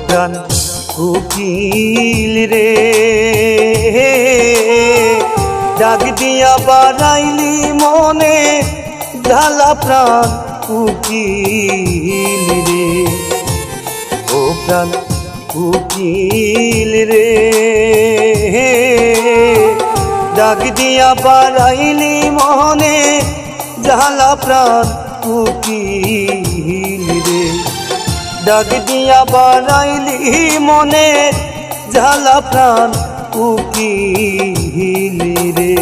প্রাণ উকিল রে, ডাক দিয়া বাড়াইলি মনে জ্বালা প্রাণ উকিল রে। ও প্রাণ উকিল রে, ডাক দিয়া বাড়াইলি মনে জ্বালা প্রাণ উকিল রে। ডাক দিয়া বাড়াইলি মনে জ্বালা প্রাণ উকিল রে।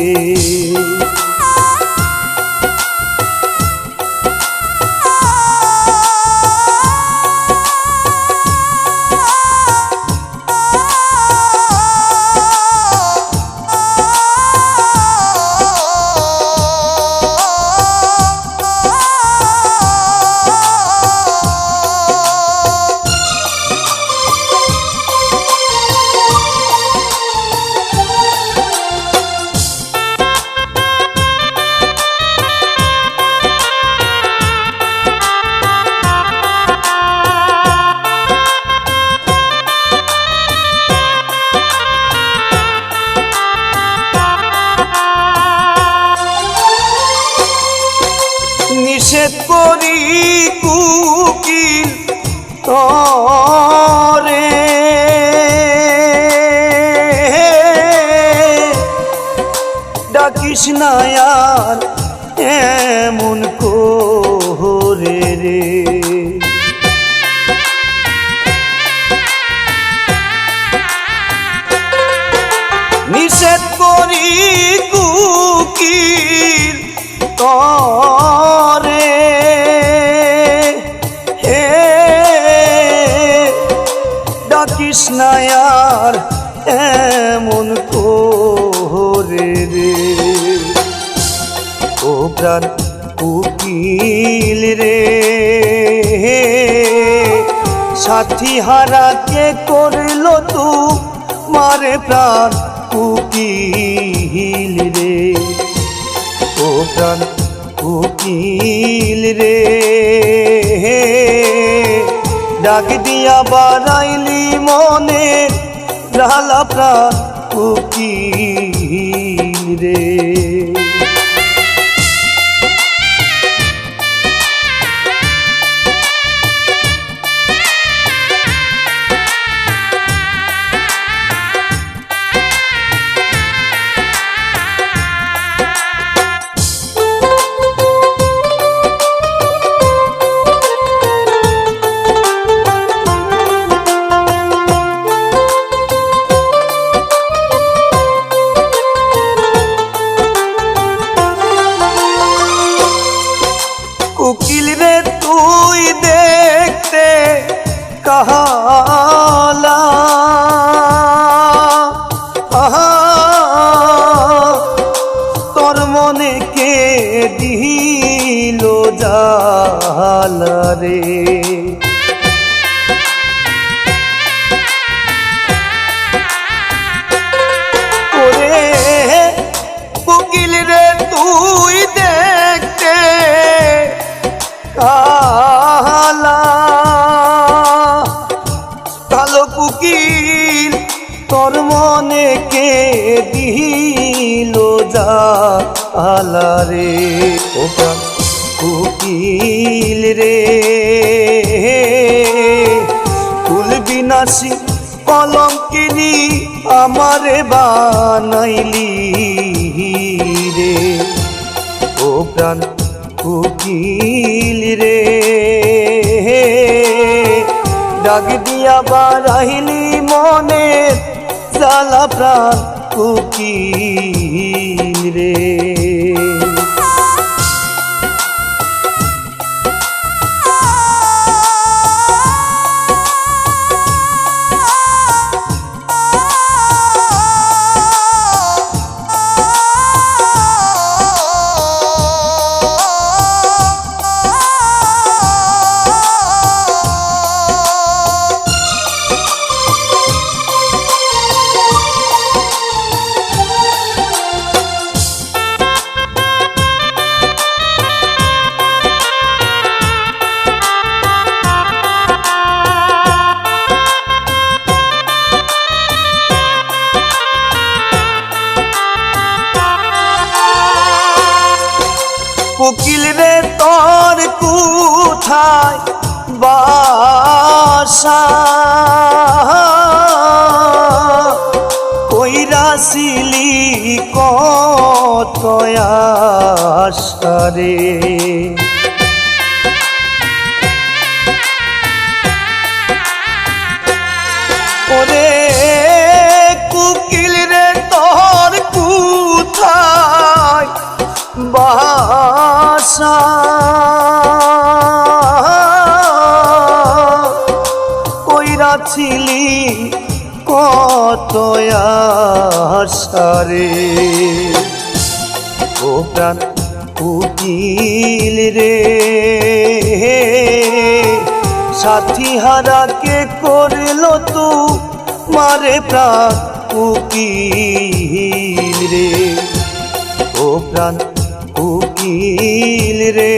নিষেধ করি কুকিল তরে, ডাকিস না আর এমন করে রে। নিষেধ করি কুকিল তরে, হে ডাকিস না আর এমন করে রে। ও প্রাণ উকিল রে, সাথী হারা কে করলো তু মারে প্রাণ উকিল রে। ও প্রাণ উকিল রে, ডাক দিয়া বাড়াইলি মনে জ্বালা প্রাণ উকিল রে। উকিল রে তুই দেখতে কাহালা, তোর মনে কে দিল জালা রে। ওরে উকিল রে তুই দেখতে কালা, কালো কুকিল তোর মনে কে দিল জালা রে। ও প্রাণ উকিল রে, কুল বিনাশী কলঙ্কিনী আমারে বানাইলি রে। ও প্রাণ উকিল রে, ডাক দিয়া বাড়াইলি মনে জ্বালা প্রাণ উকিল রে। কুথায় বাসা কইরাছিলি কত আশারে ওরে কুকিল রে তোর কুথায় বাসা কইরাছিলি কত আশারে ও প্রাণ কুকিল রে সাথী হারাকে করলো তু মারে প্রাণ কুকিল রে ও প্রাণ কুকিল রে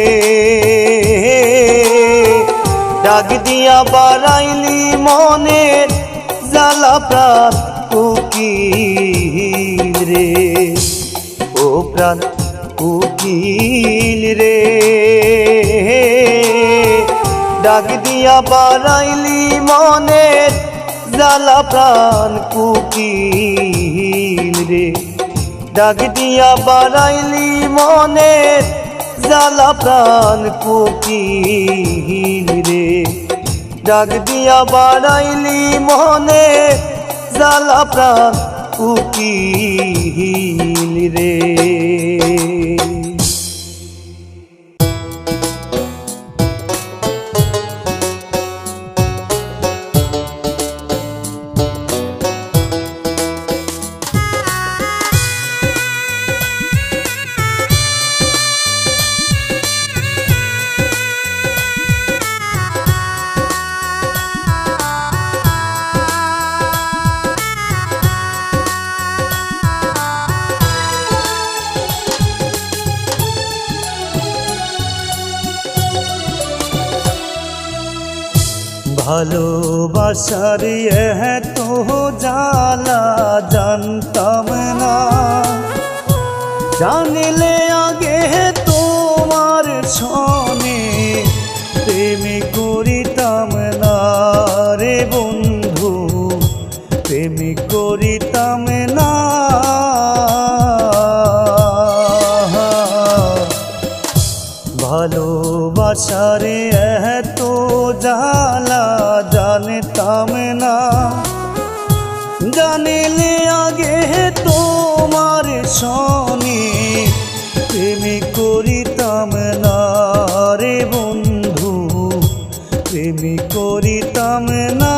ডাক দিয়া বাড়াইলি মনের জ্বালা প্রাণ কুকিল রে ও প্রাণ কুকিল রে ডাক দিয়া বাড়াইলি মনের জ্বালা প্রাণ কুকিল রে ডাক দিয়া বাড়াইলি মনের জ্বালা প্রাণ কোকিল রে ডাক দিয়া বাড়াইলি মনের জ্বালা প্রাণ কোকিল রে। ভালোবাসার এত জ্বালা জানতাম না, জানলে আগে তোমার সনে প্রেম করিতাম না রে বন্ধু, প্রেম করিতাম না। ভালোবাসার এত জ্বালা জানতাম না, জানলে আগে তোমার সনে প্রেম করিতাম না রে বন্ধু, প্রেম করিতাম না।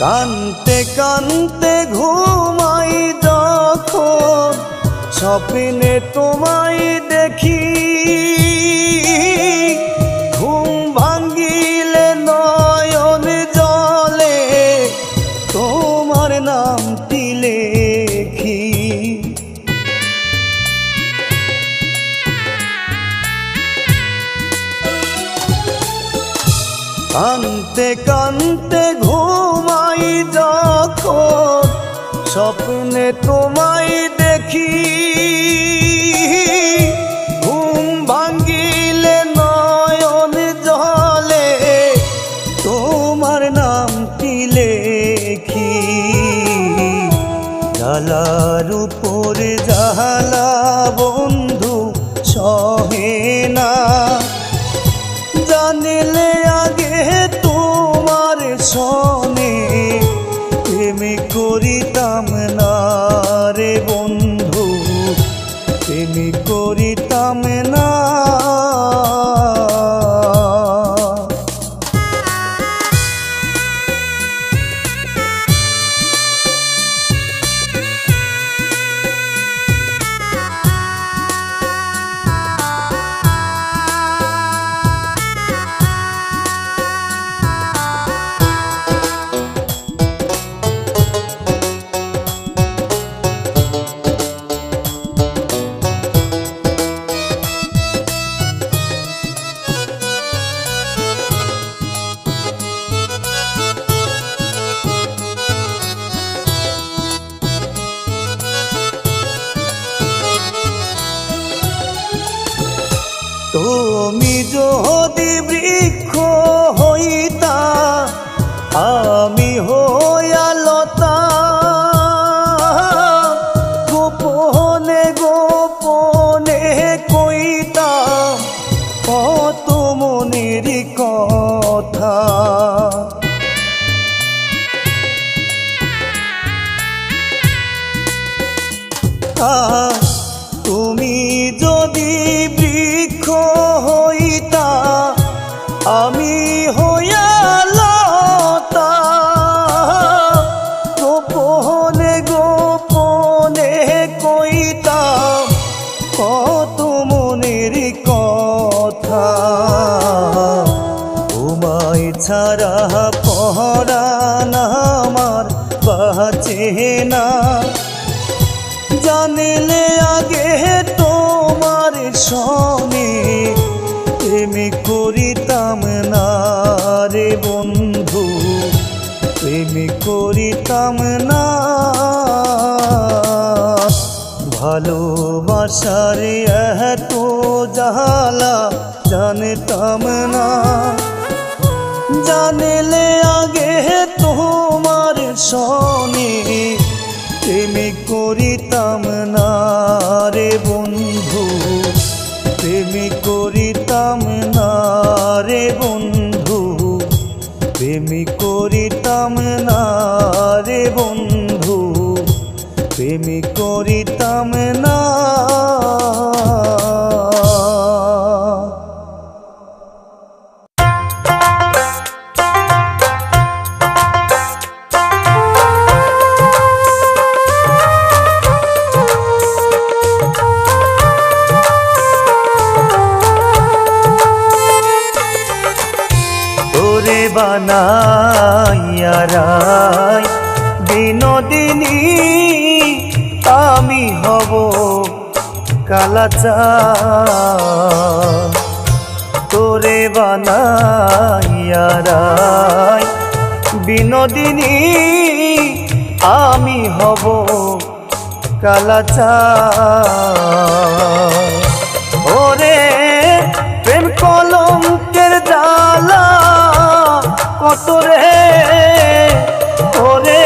কানতে কানতে ঘুমাই যখন স্বপ্নে তোমায় দেখি, ঘুম ভাঙ্গিলে নয়ন জলে তোমার নামটি লেখি। কানতে কানতে ঘুমাই যখন স্বপ্নে তোমায় দেখি, ঘুম ভাঙ্গিলে নয়ন জলে তোমার নামটি লেখি। জ্বালার উপর জ্বালা বন্ধু সহে না, জানলে আগে তোমার সনে প্রেম করিতাম না রে বন্ধু, প্রেম করিতাম না। আর তুমি যদি বৃক্ষ হইতা আমি হইয়া লতা, গোপনে গোপনে কইতাম কত মনের কথা। তোমায় ছাড়া পরাণ আমার বাঁচে না, জানলে আগে তোমার সনে প্রেমে করিতাম না রে বন্ধু, প্রেমে করিতাম না। ভালোবাসার এত জ্বালা জানতাম না, জানলে আগে তোমার সনে প্রেমে করিতাম না রে বন্ধু, প্রেমে করিতাম না রে বন্ধু, প্রেমে করিতাম না রে বন্ধু, প্রেমে করিতাম না। বানাইয়া রায় বিনোদিনী আমি হব কালাচাঁদ, তোরে বানাইয়া রায় বিনোদিনী আমি হব কালাচাঁদ। ওরে প্রেম কলঙ্কের জ্বালা কত রে, ওরে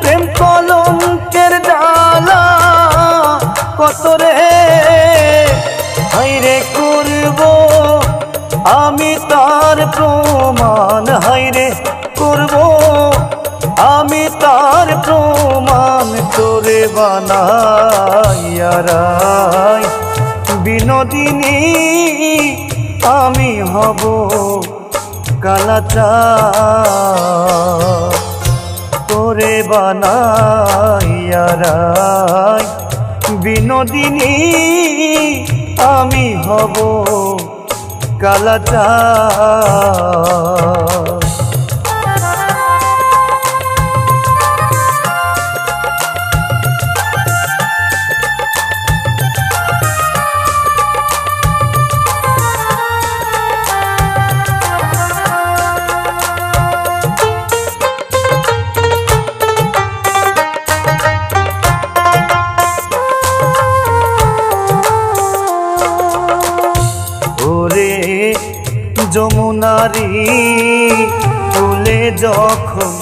প্রেম কলঙ্কের জ্বালা কত রে, হাইরে করব আমি তার প্রমাণ, হাইরে করব আমি তার প্রমাণ। তোরে বানাইয়া রায় বিনোদিনী আমি হব কালাচাঁদ, তোরে বানাইয়া রায় বিনোদিনী আমি হব কালাচাঁদ। যমুনারি ফুলে যখন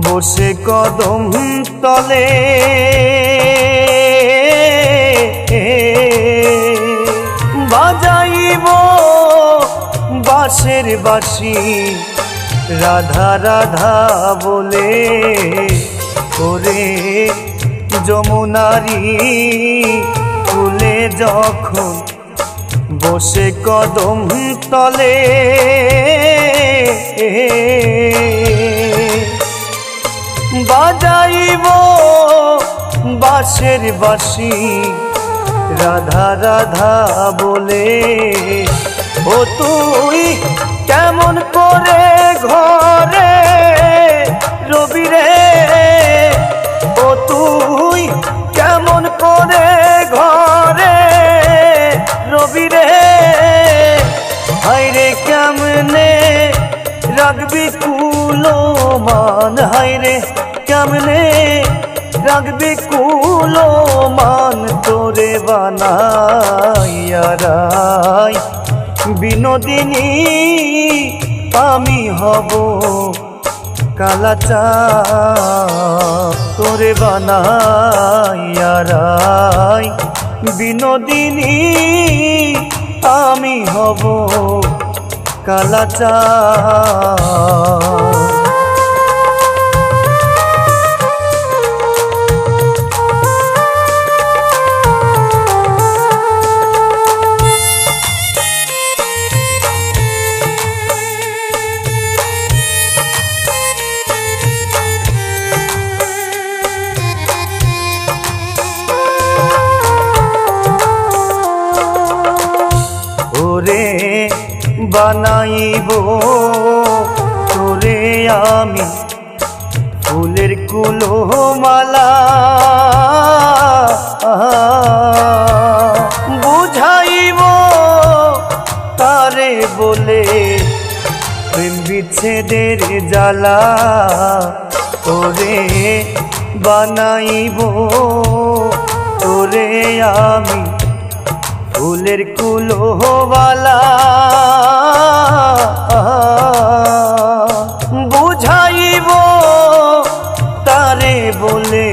বসে কদম তলে, বাজাইব বাঁশের বাঁশি রাধা রাধা বলে, ওরে যমুনারি ফুলে যখন বসে কদম তলে, বাজাইব বাঁশের বাঁশি রাধা রাধা বলে। ও তুই কেমন করে ঘরে রবি রে, ও তুই কেমন করে ঘরে রবি রে, হাইরে কেমনে রাখবি কুলো মান, হাইরে কেমনে রাখবি কুলো মান। তোরে বানাইয়া রায় বিনোদিনী আমি হব কালাচাঁদ, তোরে বানাইয়া রায় বিনোদিনী আমি হব কালাচাঁদ। বানাইব তোরে আমি ফুলের কুলোমালা বুঝাইব তারে বলে প্রেম বিচ্ছেদের জ্বালা তোরে বানাইব তোরে আমি ফুলের কুলোবালা বুঝাইব তারে বলে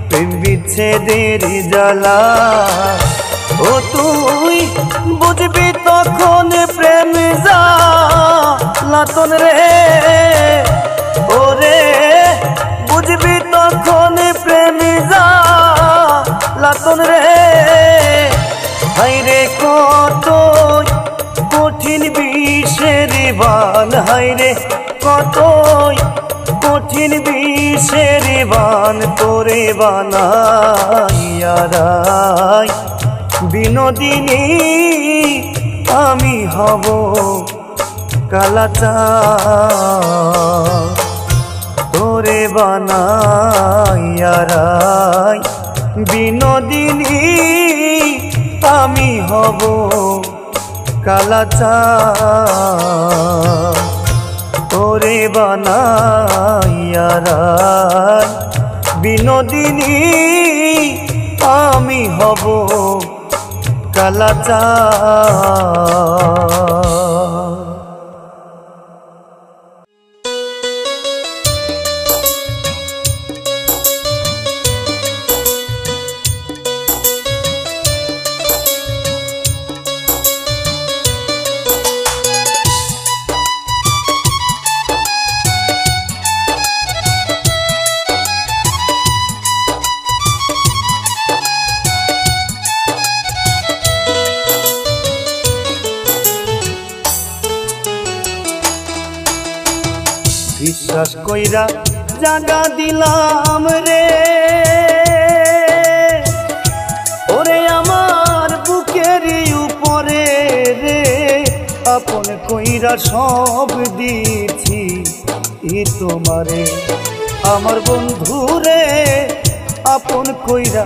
প্রেম বিচ্ছেদের জ্বালা ও তুই বুঝবি তখন প্রেম জ্বালাতন রে ওরে বুঝবি তখন প্রেম জ্বালাতন রে হাইরে কত কঠিন বিষের বান হাইরে কত কঠিন বিষের বান তোরে বানাইয়া রাই বিনোদিনী আমি হব কালাচাঁদ তোরে বানাইয়া রাই বিনোদিনী আমি হব কালাচাঁদ তোরে বানাইয়া রাই বিনোদিনী আমি হব কালাচাঁদ। বিশ্বাস কইরা জাগা দিলাম রে ওরে আমার বুকের উপরে রে আপন কইরা সব দিছি তোমারে আমার বন্ধু রে আপন কইরা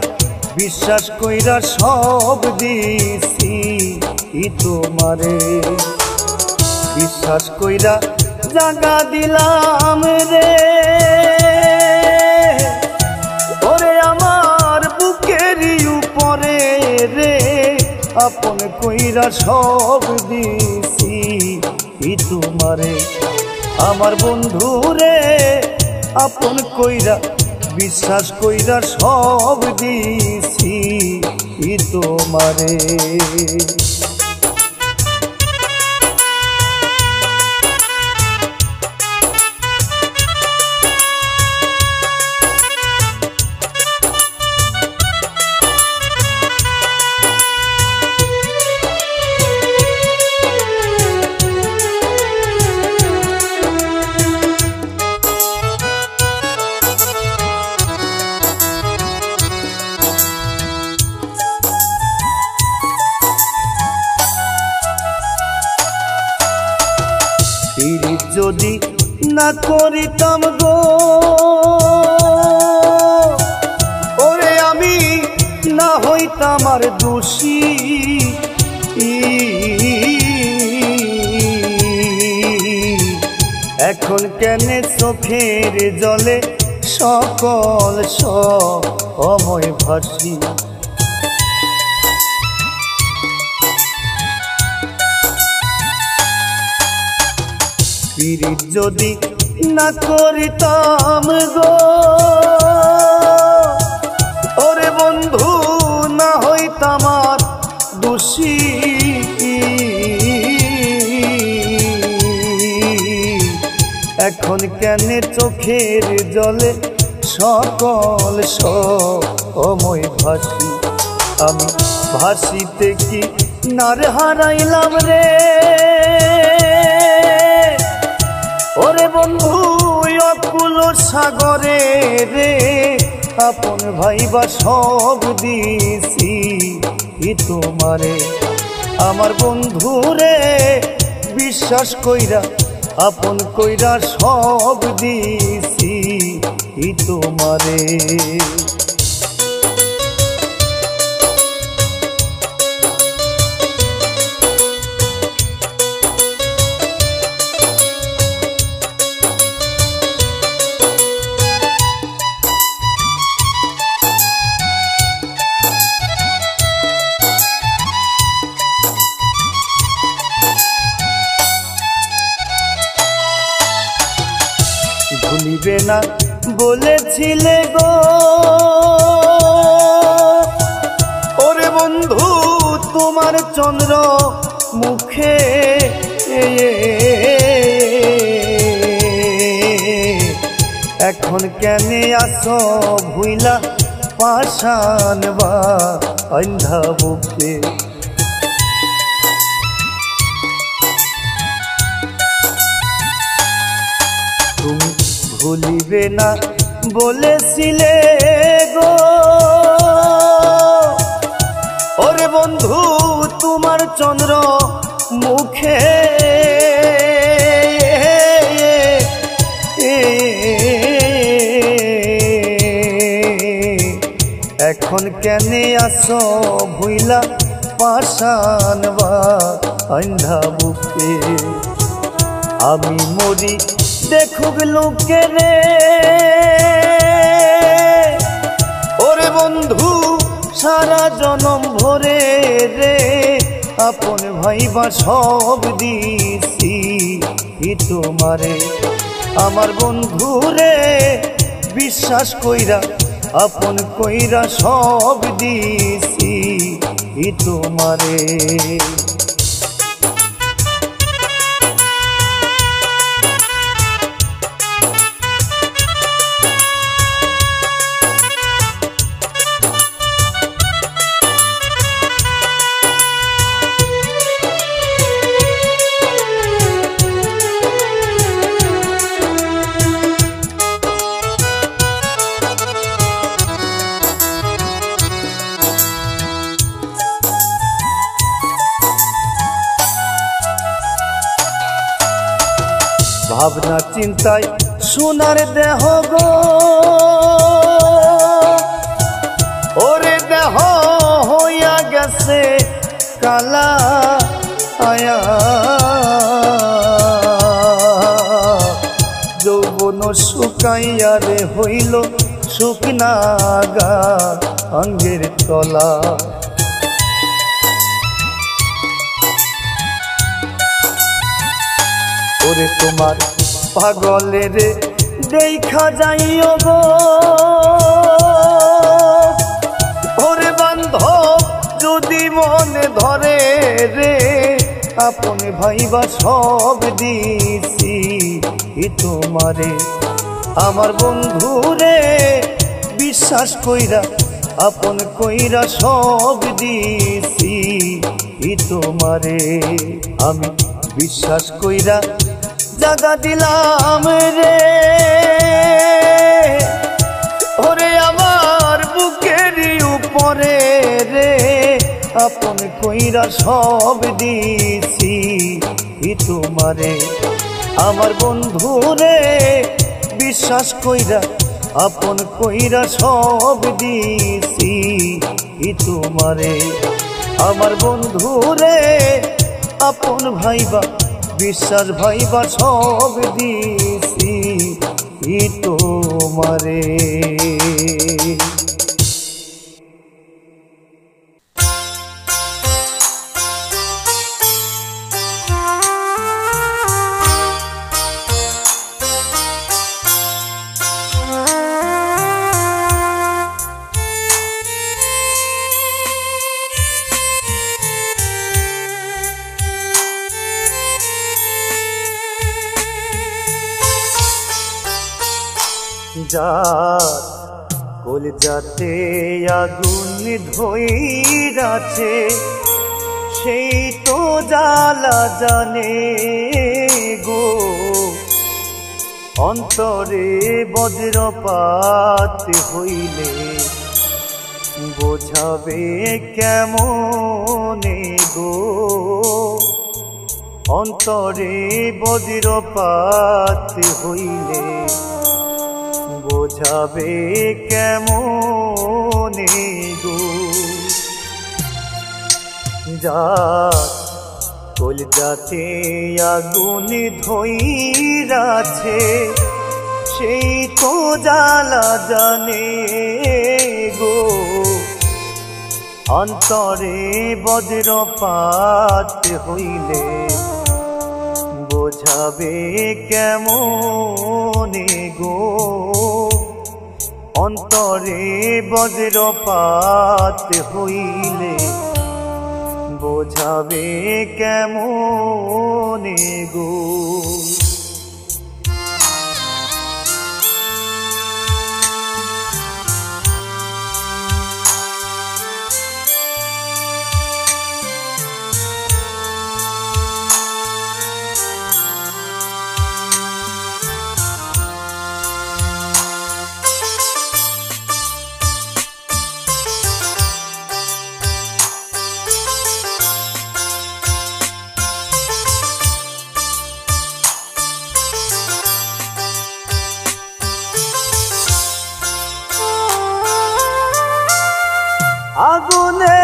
বিশ্বাস কইরা সব দিছি তোমারে বিশ্বাস কইরা জাগা দিলাম রে ওরে আমার বুকের উপরে রে আপন কইরা সব দিছি তোমারে আমার বন্ধু রে আপন কইরা বিশ্বাস কইরা সব দিছি তোমারে যদি না করিতাম গো ওরে আমি না হইতাম আর দোষী এখন কেন চোখের জলে সকল সময় ভাসি পীড়িত যদি না করিতাম গো ওরে বন্ধু না হইতাম আর দোষী এখন কেন চোখের জলে সকল সময় ভাসি আমি ভাসিতে কি নার হারাইলাম রে ওরে বন্ধু অকুল সাগরে রে আপন ভাইবা সব দিছি তোমারে আমার বন্ধুরে বিশ্বাস কইরা আপন কইরা সব দিছি তোমারে। ভুলিবে না বলেছিলে গো ওরে বন্ধু তোমার চন্দ্র মুখে, এখন কেনে আসো ভুইলা পাষাণ বা অন্ধা বুকে। তুমি ভুলিবে না বলেছিলে গো ওরে বন্ধু তোমার চন্দ্র মুখে, এখন কেনে আসো ভুইলা পাষাণ বা অন্ধা বুকে। আমি মরি দেখুক লোকে রে ওরে বন্ধু সারা জনম ভরে রে, আপন ভাইবা সব দিছি তোমারে। আমার বন্ধু রে বিশ্বাস কইরা আপন কইরা সব দিছি তোমারে। ভাবনা চিন্তায় সোনার দেহ গো ওরে দেহ হইয়া গেছে কালা আয়া, যৌবন শুকাইয়া রে হইল শুকনা গা অঙ্গের তলা। ওরে তোমার পাগলের দেখা যাইও গো ওরে বান্ধব যদি মনে ধরে রে, আপন ভাইবা সব দিছি তোমারে। আমার বন্ধু রে বিশ্বাস কইরা আপন কইরা সব দিছি তোমারে। আমি বিশ্বাস কইরা জাগা দিলাম রে ওরে আমার বুকের উপরে রে, আপন কইরা সব দিছি তোমারে। আমার বন্ধু রে বিশ্বাস কইরা আপন কইরা সব দিছি তোমারে। আমার বন্ধু রে আপন ভাইবা বিশ্বাস ভাইবা সব দিছি তোমারে। যার কলজাতে আগুন ধইরাছে সেই তো জ্বালা জানে গো, অন্তরে বজ্রপাত হইলে বোঝাবে কেমনে গো অন্তরে বজ্রপাত হইলে বোঝাবে কেমনে গো যার কলিজাতে আগুন ধইরাছে সেই তো জ্বালা জানে গো অন্তরে বজ্রপাত হইলে বোঝাবে কেমনে গো অন্তরে বজ্রপাত হইলে বোঝাবে কেমনে গো আগুনে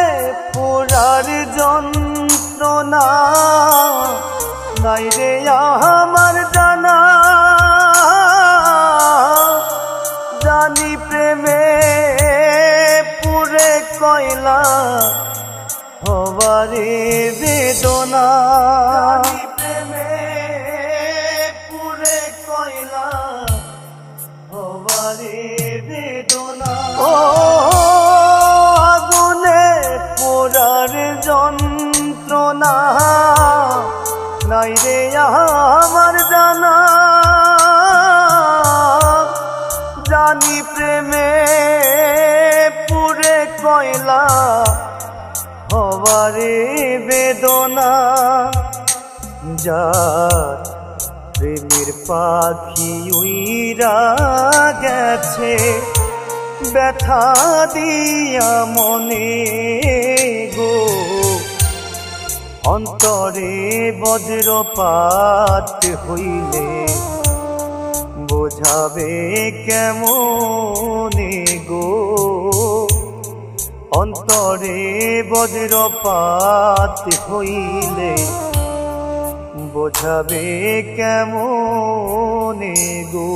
পোড়ার যন্ত্রণা নাই রে আমার জানা জানি প্রেমে পুরে কয়লা হবারে বেদনা প্রেমে পুরে কয়লা হবারে বেদনা ও যন্ত্রণা নাই রে আমার জানা জানি প্রেমে পুরে কয়লা হবারে বেদনা যার প্রেমের পাখি উইরা গেছে ব্যথা দিয়া মনে গো অন্তরে বজ্রপাত হইলে বোঝাবে কেমনে গো অন্তরে বজ্রপাত হইলে বোঝাবে কেমনে গো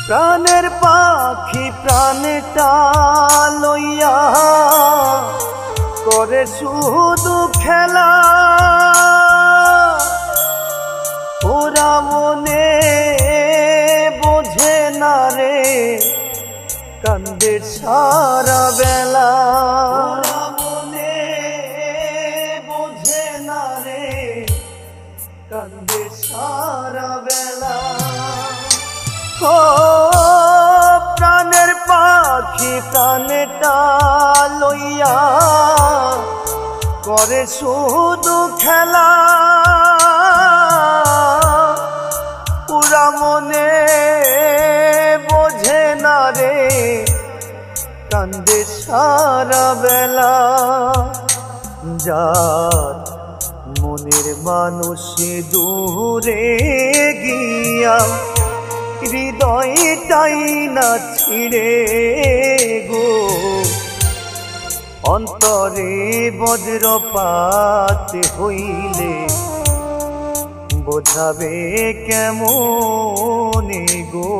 প্রাণের পাখি প্রাণটা লইয়া করে শুধু খেলা ওরা মনে বোঝে না রে কান্দে সারা বেলা ওরা মনে বোঝে না রে কান্দে সারা বেলা ও প্রাণের পাখি প্রাণটা লইয়া করে শুধু খেলা পুরা মনে বোঝে না রে কান্দে সারা বেলা যার মনের মানুষ দূরে গিয়া হৃদয়টাই না ছিড়ে গো অন্তরে বজ্রপাত হইলে বোঝাবে কেমনে গো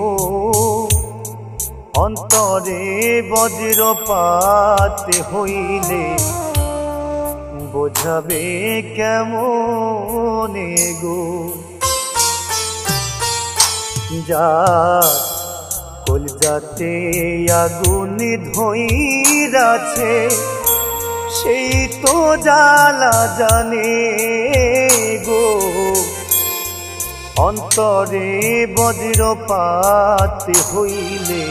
অন্তরে বজ্রপাত হইলে বোঝাবে কেমনে গো যার কলিজাতে আগুন ধইরাছে সেই তো জ্বালা জানে গো, অন্তরে বজ্রপাত হইলে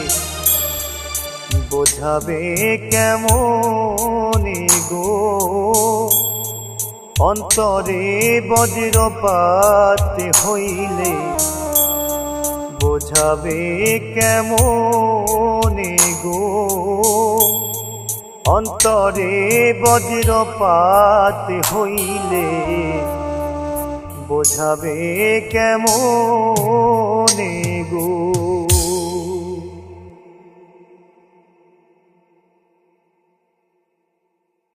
বোঝাবে কেমনে গো, অন্তরে বজ্রপাত হইলে বোঝাবে কেমনে গো, অন্তরে বজ্রপাত হইলে বোঝাবে কেমনে গো।